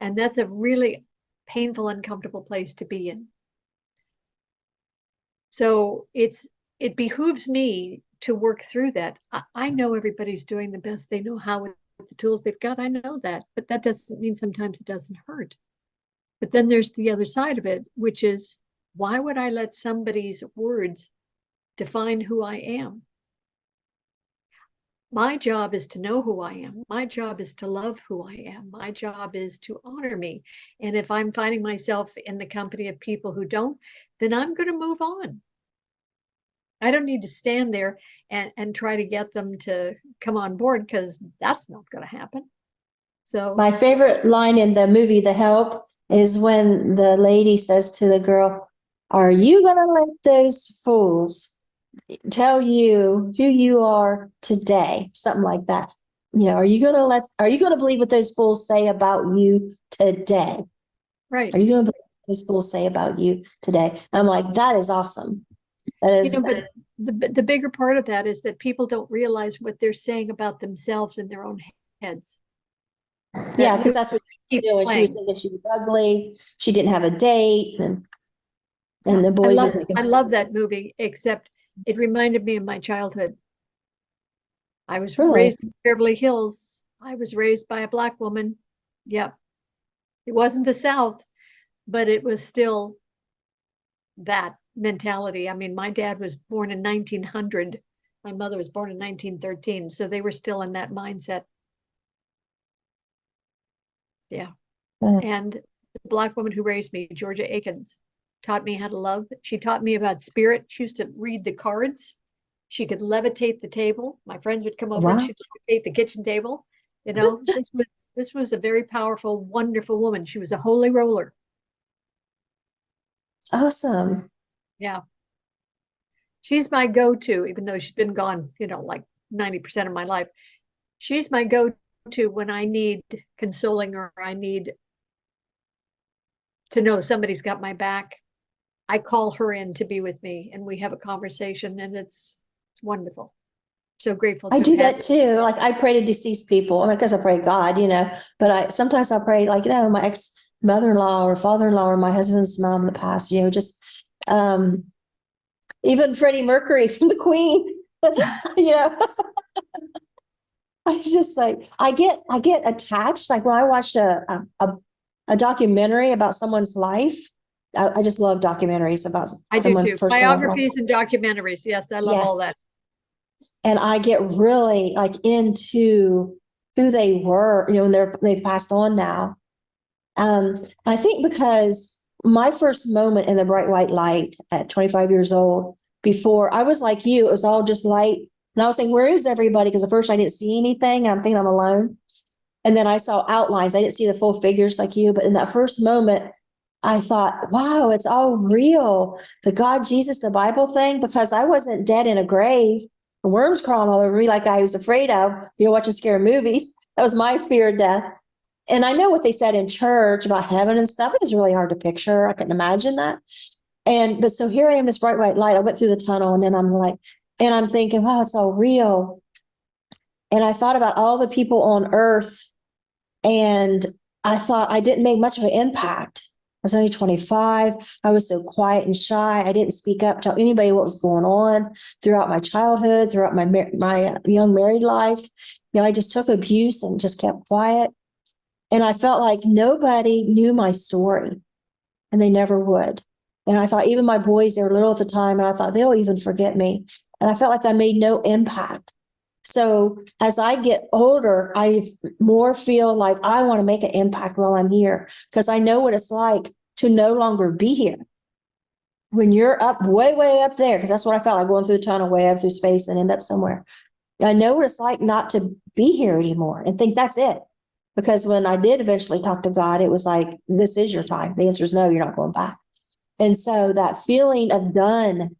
And that's a really painful, uncomfortable place to be in. So it behooves me to work through that. I know everybody's doing the best they know how with the tools they've got. I know that, but that doesn't mean sometimes it doesn't hurt. But then there's the other side of it, which is, why would I let somebody's words define who I am? My job is to know who I am. My job is to love who I am. My job is to honor me. And if I'm finding myself in the company of people who don't, then I'm going to move on. I don't need to stand there and try to get them to come on board, because that's not going to happen. So my favorite line in the movie The Help is when the lady says to the girl, are you going to let those fools tell you who you are today? Something like that. Are you going to believe what those fools say about you today? Right. Are you going to believe what those fools say about you today? I'm like, that is awesome. That is, but the bigger part of that is that people don't realize what they're saying about themselves in their own heads. Yeah, because that's what she was doing. She was thinking she was ugly. She didn't have a date, and the boys. I love that movie, except it reminded me of my childhood. I was raised in Beverly Hills. I was raised by a Black woman. Yep. It wasn't the South, but it was still that mentality. I mean, my dad was born in 1900. My mother was born in 1913. So they were still in that mindset. Yeah. And the Black woman who raised me, Georgia Akins, taught me how to love. She taught me about spirit. She used to read the cards. She could levitate the table. My friends would come over and she'd levitate the kitchen table. This was a very powerful, wonderful woman. She was a holy roller. Awesome. Yeah. She's my go-to, even though she's been gone, like 90% of my life. She's my go-to when I need consoling or I need to know somebody's got my back. I call her in to be with me and we have a conversation, and it's wonderful. So grateful. I do that too. Like I pray to deceased people. I mean, because I pray God, but sometimes I pray like, my ex mother-in-law or father-in-law or my husband's mom in the past, just, even Freddie Mercury from the Queen, I just like, I get attached. Like when I watched a documentary about someone's life, I just love documentaries about someone's personal biographies and documentaries. Yes, I love all that. And I get really like into who they were, when they've passed on now. I think because my first moment in the bright white light at 25 years old, before I was like you, it was all just light. And I was thinking, where is everybody? Because at first I didn't see anything. And I'm thinking I'm alone. And then I saw outlines. I didn't see the full figures like you, but in that first moment, I thought, wow, it's all real. The God, Jesus, the Bible thing, because I wasn't dead in a grave, worms crawling all over me like I was afraid of, watching scary movies. That was my fear of death. And I know what they said in church about heaven and stuff. It is really hard to picture. I couldn't imagine that. But so here I am, this bright white light. I went through the tunnel and then I'm thinking, wow, it's all real. And I thought about all the people on earth, and I thought I didn't make much of an impact. I was only 25. I was so quiet and shy. I didn't speak up, tell anybody what was going on throughout my childhood, throughout my young married life. I just took abuse and just kept quiet. And I felt like nobody knew my story, and they never would. And I thought even my boys, they were little at the time, and I thought they'll even forget me. And I felt like I made no impact. So as I get older, I more feel like I want to make an impact while I'm here, because I know what it's like to no longer be here. When you're up way, way up there, because that's what I felt like, going through the tunnel, way up through space and end up somewhere. I know what it's like not to be here anymore and think that's it. Because when I did eventually talk to God, it was like, this is your time. The answer is no, you're not going back. And so that feeling of done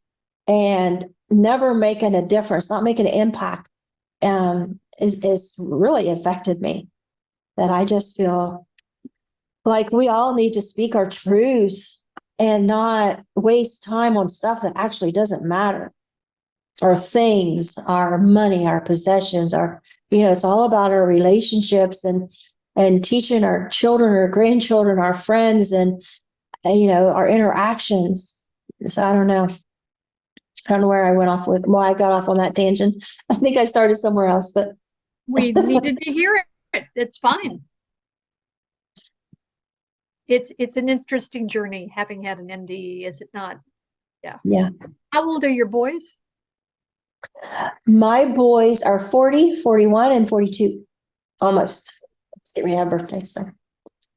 and never making a difference, not making an impact, is really affected me. That I just feel like we all need to speak our truths and not waste time on stuff that actually doesn't matter. Our things, our money, our possessions, it's all about our relationships and teaching our children, our grandchildren, our friends, and our interactions. So I don't know. I don't know where I went off with, why I got off on that tangent. I think I started somewhere else, but we needed to hear it. It's fine. It's an interesting journey having had an NDE, is it not? Yeah. Yeah. How old are your boys? My boys are 40, 41, and 42. Almost. Let's get ready to have birthdays. So.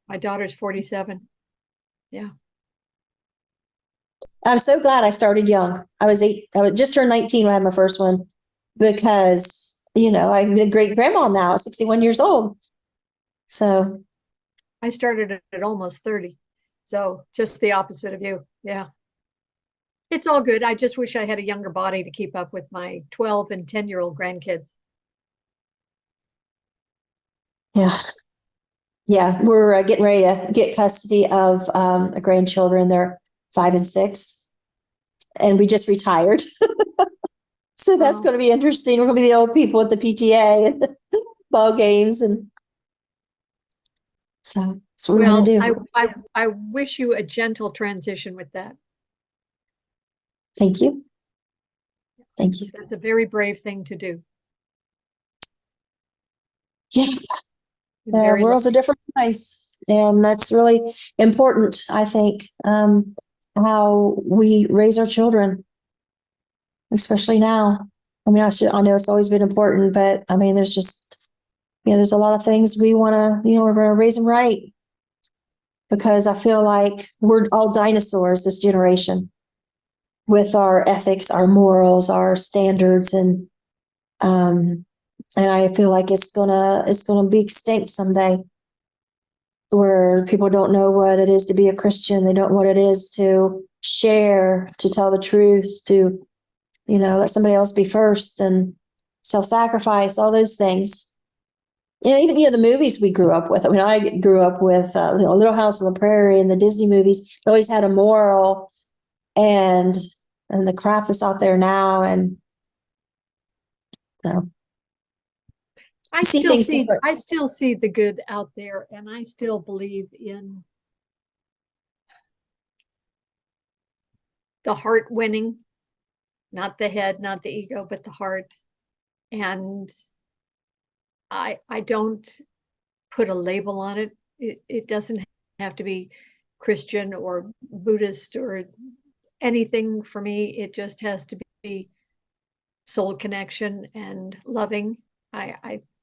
My daughter's 47. Yeah. I'm so glad I started young. I was just turned 19 when I had my first one, because, I'm a great grandma now at 61 years old. So I started at almost 30. So just the opposite of you. Yeah. It's all good. I just wish I had a younger body to keep up with my 12 and 10-year-old grandkids. yeah. Yeah, we're getting ready to get custody of grandchildren. They're 5 and 6, and we just retired. So that's going to be interesting. We're going to be the old people at the PTA and ball games, and so that's what we're going to do. I wish you a gentle transition with that. Thank you. Thank you. That's a very brave thing to do. Yeah, the world's a different place, and that's really important, I think, how we raise our children, especially now. I mean, I know it's always been important, but I mean, there's just, there's a lot of things we want to, we're going to raise them right, because I feel like we're all dinosaurs, this generation, with our ethics, our morals, our standards, and I feel like it's gonna be extinct someday, where people don't know what it is to be a Christian. They don't know what it is to share, to tell the truth, to, let somebody else be first, and self-sacrifice, all those things. Even, the movies we grew up with. I mean, I grew up with, Little House on the Prairie and the Disney movies. They always had a moral, and the crap that's out there now. And, I still see the good out there, and I still believe in the heart winning, not the head, not the ego, but the heart. And I don't put a label on it. It doesn't have to be Christian or Buddhist or anything for me. It just has to be soul connection and loving.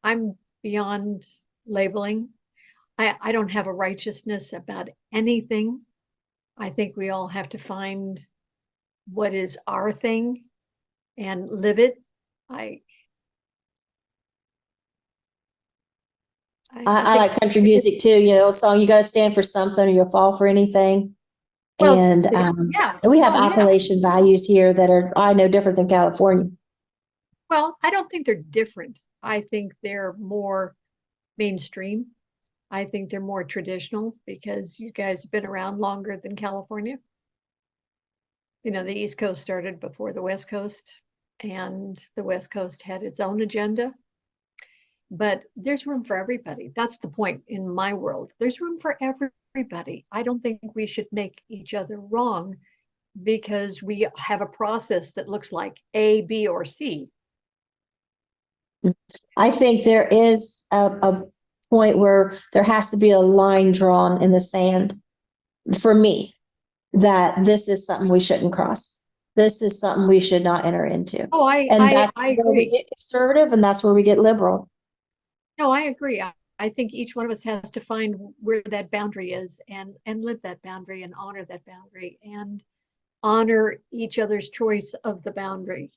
I'm beyond labeling. I don't have a righteousness about anything. I think we all have to find what is our thing and live it. I I think like country music too, you know, song, you got to stand for something or you'll fall for anything. well, And yeah. we have Oh, yeah. Appalachian values here that are, I know, different than California. Well, I don't think they're different. I think they're more mainstream. I think they're more traditional because you guys have been around longer than California. You know, the East Coast started before the West Coast, and the West Coast had its own agenda. But there's room for everybody. That's the point in my world. There's room for everybody. I don't think we should make each other wrong because we have a process that looks like A, B, or C. I think there is a point where there has to be a line drawn in the sand for me that this is something we shouldn't cross. This is something we should not enter into. Oh, And that's I where we agree. get conservative and that's where we get liberal. No, I agree. I think each one of us has to find where that boundary is and live that boundary and honor that boundary and honor each other's choice of the boundary.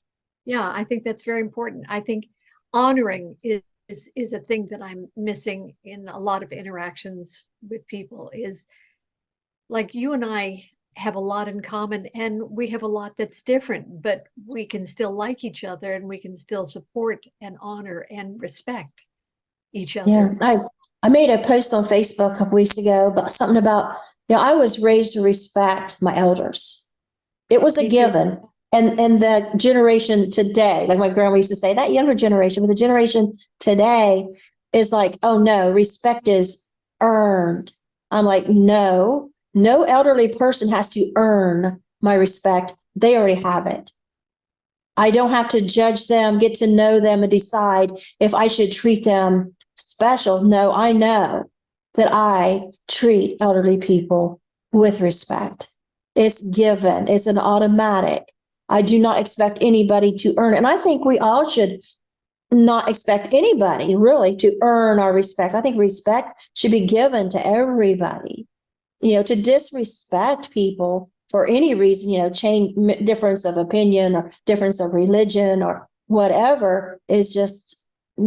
Yeah, I think that's very important. I think honoring is a thing that I'm missing in a lot of interactions with people is like you and I have a lot in common and we have a lot that's different, but we can still like each other and we can still support and honor and respect each Yeah. other. I made a post on Facebook a couple weeks ago about something about, you know, I was raised to respect my elders. It was a Me too. given. And the generation today, like my grandma used to say, that younger generation, but the generation today is like, oh no, respect is earned. I'm like, no, no elderly person has to earn my respect. They already have it. I don't have to judge them, get to know them, and decide if I should treat them special. No, I know that I treat elderly people with respect. It's given, it's an automatic. I do not expect anybody to earn it. And I think we all should not expect anybody really to earn our respect. I think respect should be given to everybody. You know, to disrespect people for any reason, you know, change difference of opinion or difference of religion or whatever is just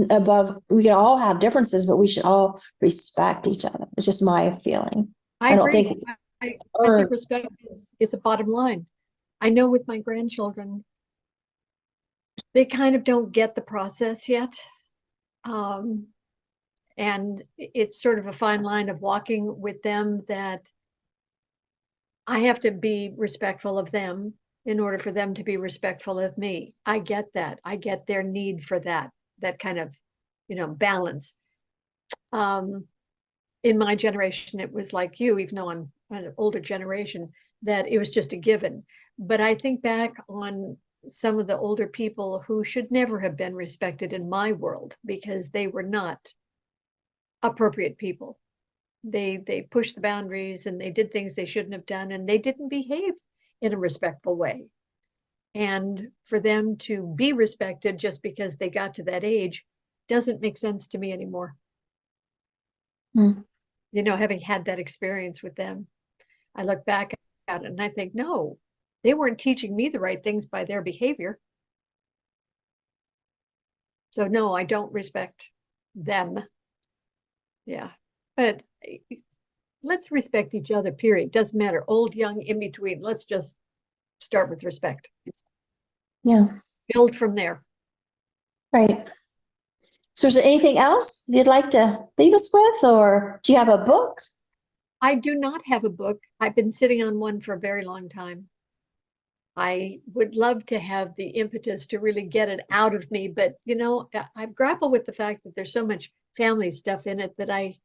above. We can all have differences, but we should all respect each other. It's just my feeling. I I don't agree. think I earn. think respect is a bottom line. I know with my grandchildren, they kind of don't get the process yet. Um, and it's sort of a fine line of walking with them that I have to be respectful of them in order for them to be respectful of me. I get that. I get their need for that kind of, balance. Um, in my generation, it was like you, even though I'm an older generation, that it was just a given. But I think back on some of the older people who should never have been respected in my world because they were not appropriate people. They pushed the boundaries and they did things they shouldn't have done and they didn't behave in a respectful way. And for them to be respected just because they got to that age doesn't make sense to me anymore. Hmm. Having had that experience with them, I look back at it and I think, no, they weren't teaching me the right things by their behavior. So no, I don't respect them. Yeah. But let's respect each other, period. Doesn't matter, old, young, in between. Let's just start with respect. Yeah, Build from there. right. So is there anything else you'd like to leave us with, or do you have a book? I do not have a book. I've been sitting on one for a very long time. I would love to have the impetus to really get it out of me, but I grapple with the fact that there's so much family stuff in it that I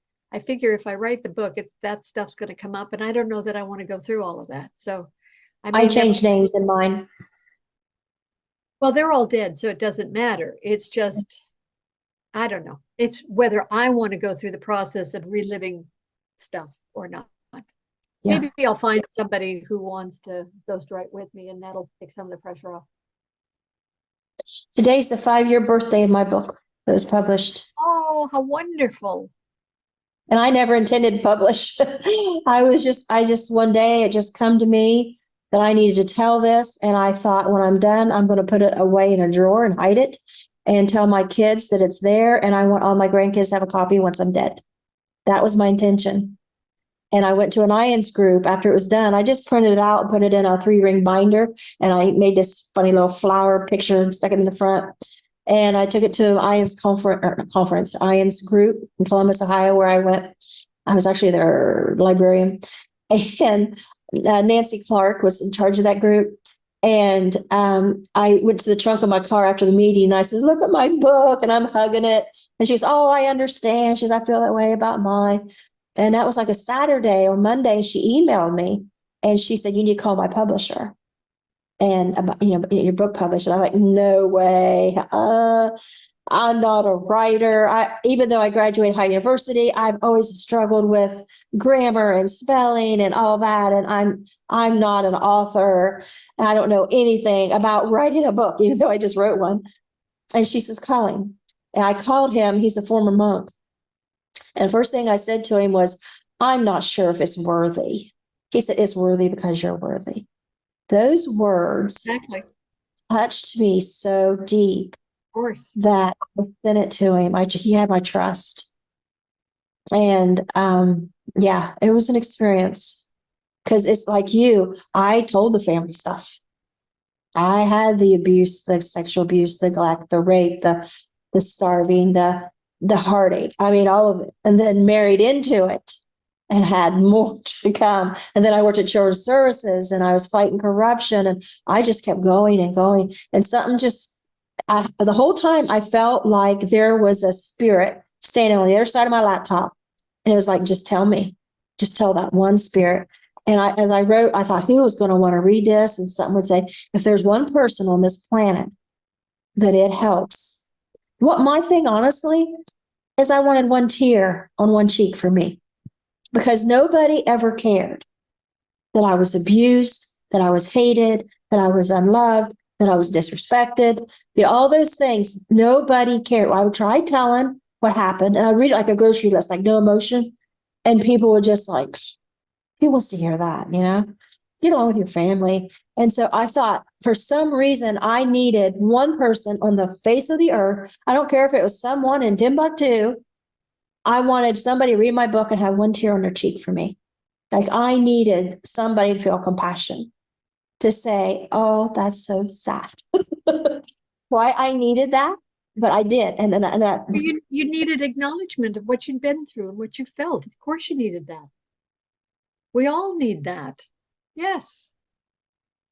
figure if I write the book, that stuff's going to come up, and I don't know that I want to go through all of that. So I I may never. changed names in mine. Well, they're all dead, so it doesn't matter. It's just, I don't know. It's whether I want to go through the process of reliving stuff or not. Yeah. Maybe I'll find somebody who wants to ghostwrite with me, and that'll take some of the pressure off. Today's the 5-year birthday of my book that was published. Oh, how wonderful. And I never intended to publish. I just one day it just come to me that I needed to tell this. And I thought when I'm done, I'm going to put it away in a drawer and hide it and tell my kids that it's there. And I want all my grandkids to have a copy once I'm dead. That was my intention. And I went to an IANS group after it was done. I just printed it out and put it in a 3-ring binder. And I made this funny little flower picture and stuck it in the front. And I took it to IANS IANS group in Columbus, Ohio, where I went. I was actually their librarian. And Nancy Clark was in charge of that group. And I went to the trunk of my car after the meeting and I says, look at my book. And I'm hugging it. And she's, oh, I understand. She's, I feel that way about mine. And that was like a Saturday or Monday. She emailed me and she said, you need to call my publisher and about, your book published. And I'm like, no way. I'm not a writer. Even though I graduated high university, I've always struggled with grammar and spelling and all that. And I'm not an author. I don't know anything about writing a book, even though I just wrote one. And she says, call him. And I called him. He's a former monk. And the first thing I said to him was, I'm not sure if it's worthy. He said, it's worthy because you're worthy. Those words Exactly. touched me so deep that I sent it to him. He had my trust. And yeah, it was an experience because it's like you, I told the family stuff. I had the abuse, the sexual abuse, the neglect, the rape, the starving, the heartache. I mean, all of it. And then married into it and had more to come. And then I worked at Children's Services and I was fighting corruption and I just kept going and going. And something the whole time I felt like there was a spirit standing on the other side of my laptop. And it was like, just tell me, just tell that one spirit. And as I wrote, I thought, who was going to want to read this? And something would say, if there's one person on this planet that it helps. What my thing, honestly, is I wanted one tear on one cheek for me because nobody ever cared that I was abused, that I was hated, that I was unloved, that I was disrespected, all those things. Nobody cared. I would try telling what happened and I'd read it like a grocery list, like no emotion. And people would just like, who wants to hear that? Get along with your family. And so I thought for some reason I needed one person on the face of the earth. I don't care if it was someone in Timbuktu. I wanted somebody to read my book and have one tear on their cheek for me. Like I needed somebody to feel compassion, to say, oh, that's so sad. Why I needed that, but I did. And then you needed acknowledgement of what you'd been through and what you felt. Of course you needed that. We all need that. Yes.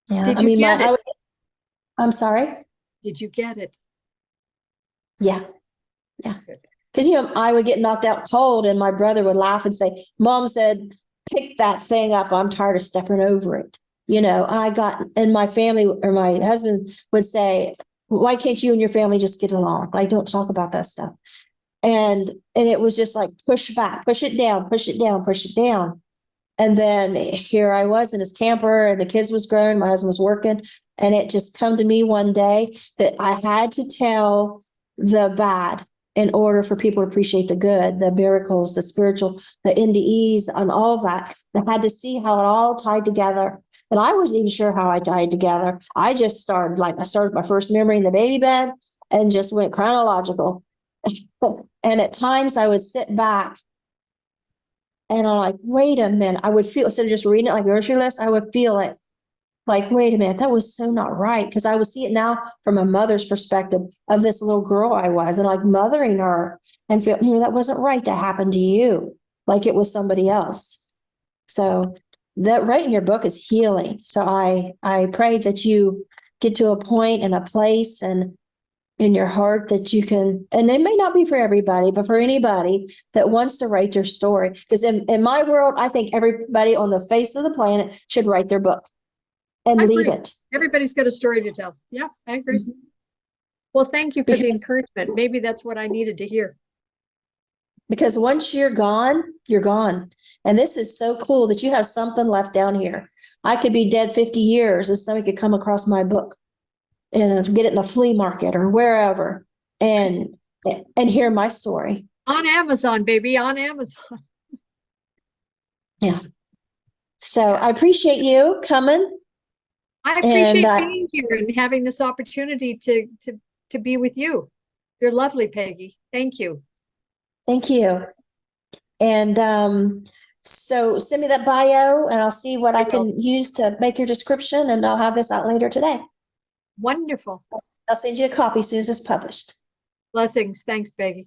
Yeah. Did you get it? I'm sorry. Did you get it? Yeah. Yeah. Because, I would get knocked out cold and my brother would laugh and say, Mom said, pick that thing up. I'm tired of stepping over it. And my family or my husband would say, why can't you and your family just get along? Like, don't talk about that stuff. And it was just like, push back, push it down, push it down, push it down. And then here I was in his camper and the kids was growing. My husband was working. And it just come to me one day that I had to tell the bad in order for people to appreciate the good, the miracles, the spiritual, the NDEs and all of that. I had to see how it all tied together. And I wasn't even sure how I tied together. I just started my first memory in the baby bed and just went chronological. And at times I would sit back and I'm like, wait a minute. I would feel, instead of just reading it like a grocery list, I would feel it like, wait a minute, that was so not right. Because I would see it now from a mother's perspective of this little girl I was and like mothering her and feel, that wasn't right to happen to you like it was somebody else. So that writing your book is healing. So I pray that you get to a point and a place and in your heart that you can, and it may not be for everybody, but for anybody that wants to write their story. Because in my world, I think everybody on the face of the planet should write their book and leave it. Everybody's got a story to tell. Yeah, I agree. Mm-hmm. Well, thank you for the encouragement. Maybe that's what I needed to hear. Because once you're gone, you're gone. And this is so cool that you have something left down here. I could be dead 50 years and somebody could come across my book and get it in a flea market or wherever and hear my story. On Amazon, baby, on Amazon. Yeah. So I appreciate you coming. I And appreciate being here and having this opportunity to be with you. You're lovely, Peggy. Thank you. thank you. And so send me that bio and I'll see what I I will. can use to make your description, and I'll have this out later today. Wonderful. I'll send you a copy as soon as it's published. Blessings. Thanks, Peggy.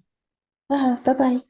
Bye-bye.